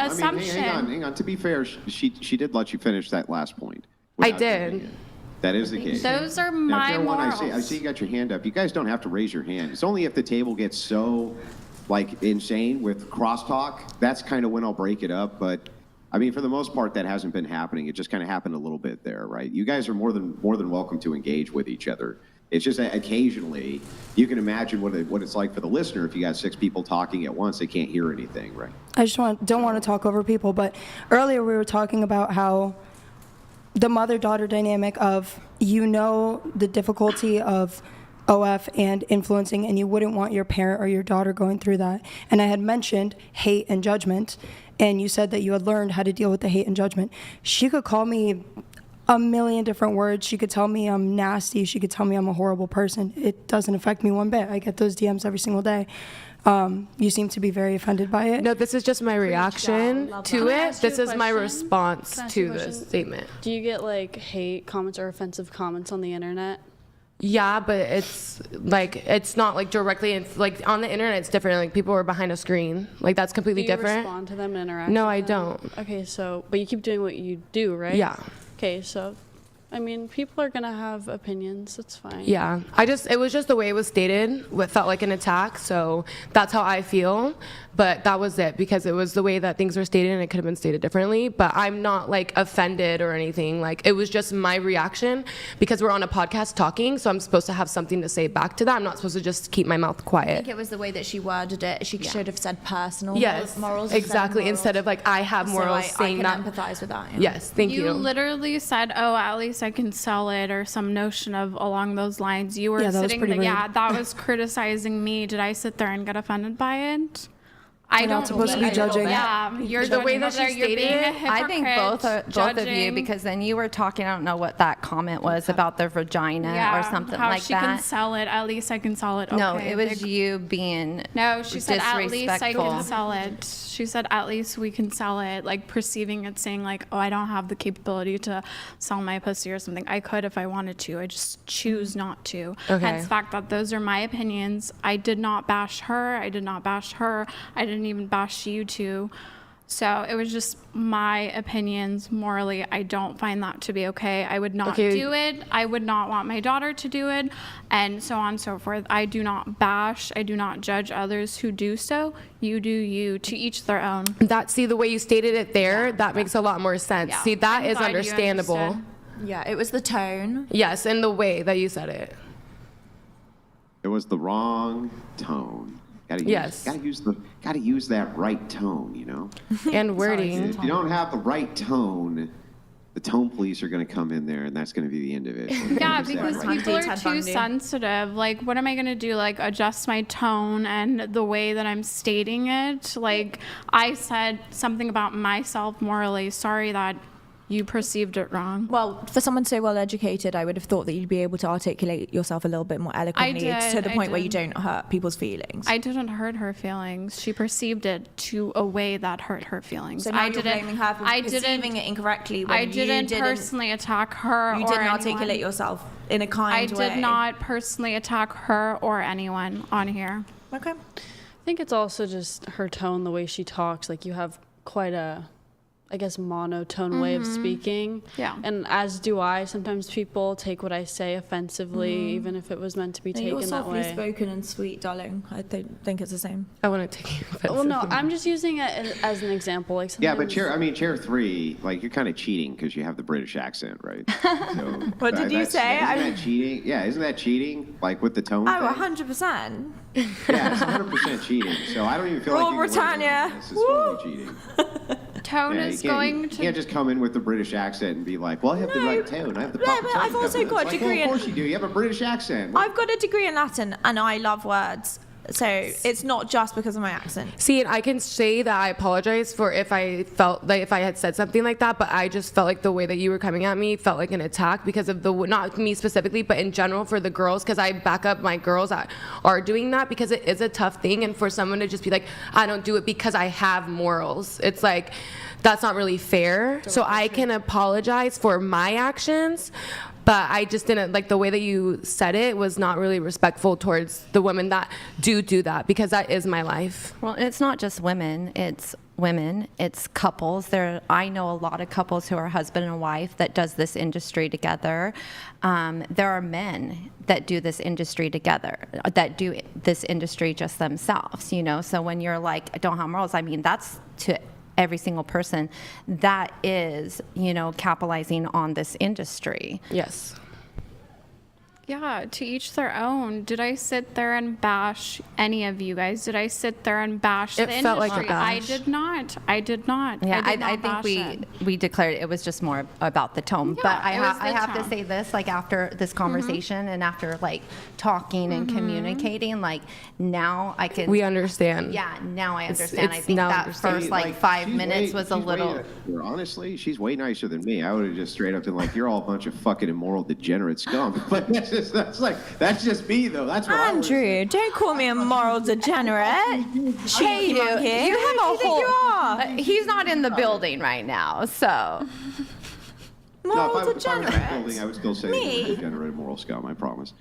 assumption. Hang on. To be fair, she did let you finish that last point. I did. That is the case. Those are my morals. I see you got your hand up. You guys don't have to raise your hand. It's only if the table gets so, insane with crosstalk. That's kind of when I'll break it up. But, I mean, for the most part, that hasn't been happening. It just kind of happened a little bit there, right? You guys are more than welcome to engage with each other. It's just that occasionally, you can imagine what it's like for the listener if you got 6 people talking at once. They can't hear anything, right? I just don't want to talk over people, but earlier we were talking about how the mother-daughter dynamic of, the difficulty of OF and influencing, and you wouldn't want your parent or your daughter going through that. And I had mentioned hate and judgment, and you said that you had learned how to deal with the hate and judgment. She could call me a million different words. She could tell me I'm nasty. She could tell me I'm a horrible person. It doesn't affect me one bit. I get those DMs every single day. You seem to be very offended by it. No, this is just my reaction to it. This is my response to this statement. Do you get hate comments or offensive comments on the internet? Yeah, but it's not directly on the internet. It's different. People are behind a screen. That's completely different. Do you respond to them and interact? No, with I them? don't. Okay, but you keep doing what you do, right? Yeah. Okay, so I mean, people are gonna have opinions. It's fine. Yeah, it was just the way it was stated. It felt like an attack, so that's how I feel. But that was it, because it was the way that things were stated, and it could have been stated differently. But I'm not offended or anything. It was just my reaction, because we're on a podcast talking, so I'm supposed to have something to say back to that. I'm not supposed to just keep my mouth quiet. I think it was the way that she worded it. She should have said personal morals. Exactly, instead of I have morals, saying I that. can empathize with that. Yeah. Yes, thank you. You literally said, "Oh, at least I can sell it," or some notion of along those lines. You were sitting there. Yeah, that was criticizing me. Did I sit there and get offended by it? I don't supposed to be judging. Yeah, you're the way that she stated it. I think both of you, because then you were talking. I don't know what that comment was about their vagina or something how like she that. can sell it. At least I can sell it. Okay, no, it was you being. No, she said at least I can disrespectful. sell it. She said at least we can sell it, perceiving it, saying oh, I don't have the capability to sell my pussy or something. I could if I wanted to. I just choose not to. Okay. Hence the fact that those are my opinions. I did not bash her. I did not bash her. I didn't even bash you two. So it was just my opinions. Morally, I don't find that to be okay. I would not do it. I would not want my daughter to do it, and so on and so forth. I do not bash. I do not judge others who do so. You do you. To each their own. See, the way you stated it there, that makes a lot more sense. Yeah. See, that I'm is glad you understandable. understood. Yeah, it was the tone. Yes, and the way that you said it. It was the wrong tone. Gotta use that right tone, And wording. If you don't have the right tone, the tone police are going to come in there, and that's going to be the end of it. Yeah, because people are too sensitive. What am I going to do? Adjust my tone and the way that I'm stating it? I said something about myself morally. Sorry that you perceived it wrong. Well, for someone so well educated, I would have thought that you'd be able to articulate yourself a little bit more eloquently to the point where you don't hurt people's feelings. I didn't hurt her feelings. She perceived it to a way that hurt her feelings. So now you're blaming her for perceiving it incorrectly when I didn't personally attack her. You didn't articulate yourself in a kind way. I did not personally attack her or anyone on here. Okay. I think it's also just her tone, the way she talks. You have quite a, I guess, monotone way of speaking. Yeah. And as do I. Sometimes people take what I say offensively, even if it was meant to be taken that way. You're softly spoken and sweet, darling. I think it's the same. I want to take you offensively. Well, no, I'm just using it as an example. Yeah, but chair 3, you're kind of cheating because you have the British accent, right? So, What did you say? Isn't that cheating? Yeah, isn't that cheating? With the tone Oh, thing? 100%. Yeah, it's 100% cheating. So I don't even feel Rule like you can Britannia. It's totally cheating. Tone is going You to... can't just come in with the British accent and be like, well, I have the right tone. I have the proper tone. I've also got a degree Of course you do. You have a British accent. I've got a degree in Latin and I love words. So it's not just because of my accent. See, and I can say that I apologize for if I felt if I had said something like that, but I just felt like the way that you were coming at me felt like an attack because of not me specifically, but in general for the girls, because I back up my girls that are doing that because it is a tough thing, and for someone to just be like, I don't do it because I have morals. It's that's not really fair. So I can apologize for my actions, but I just didn't the way that you said it was not really respectful towards the women that do that, because that is my life. Well, it's not just women. It's women, it's couples. I know a lot of couples who are husband and wife that does this industry together. There are men that do this industry together, that do this industry just themselves, you know? So when you're like, I don't have morals, I mean, that's to every single person that is, you know, capitalizing on this industry. Yes. Yeah, to each their own. Did I sit there and bash any of you guys? Did I sit there and bash It the felt like a industry? bash. I did not. I did not. Yeah, I, did I not think bash we it. declared it was just more about the tone. Yeah, but it was I the have to tone. say this, like after this conversation and after like talking and communicating, like now I can. We understand. Yeah, now I understand. I it's think now that understand. first like 5 she's minutes way- was a she's way little. nicer. Honestly, she's way nicer than me. I would have just straight up been like, "You're all a bunch of fucking immoral degenerate scum." But that's just me though. That's what I would've Andrew, don't call me a moral degenerate. Cheeky monkey. You have Who a do you think whole. you are? He's not in the building right now, so. No, Moral if I was in the degenerate. building, I would still say Me? you're a degenerate moral scum. I promise.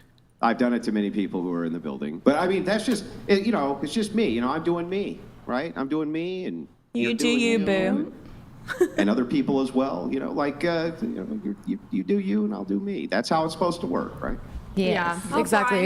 I've done it to many people who are in the building, but I mean that's just you know, it's just me. You know, I'm doing me, right? I'm doing me, and You you're do doing you, boo. and other people as well. You know, like you know, you do you, and I'll do me. That's how it's supposed to work, right? Yes. Exactly.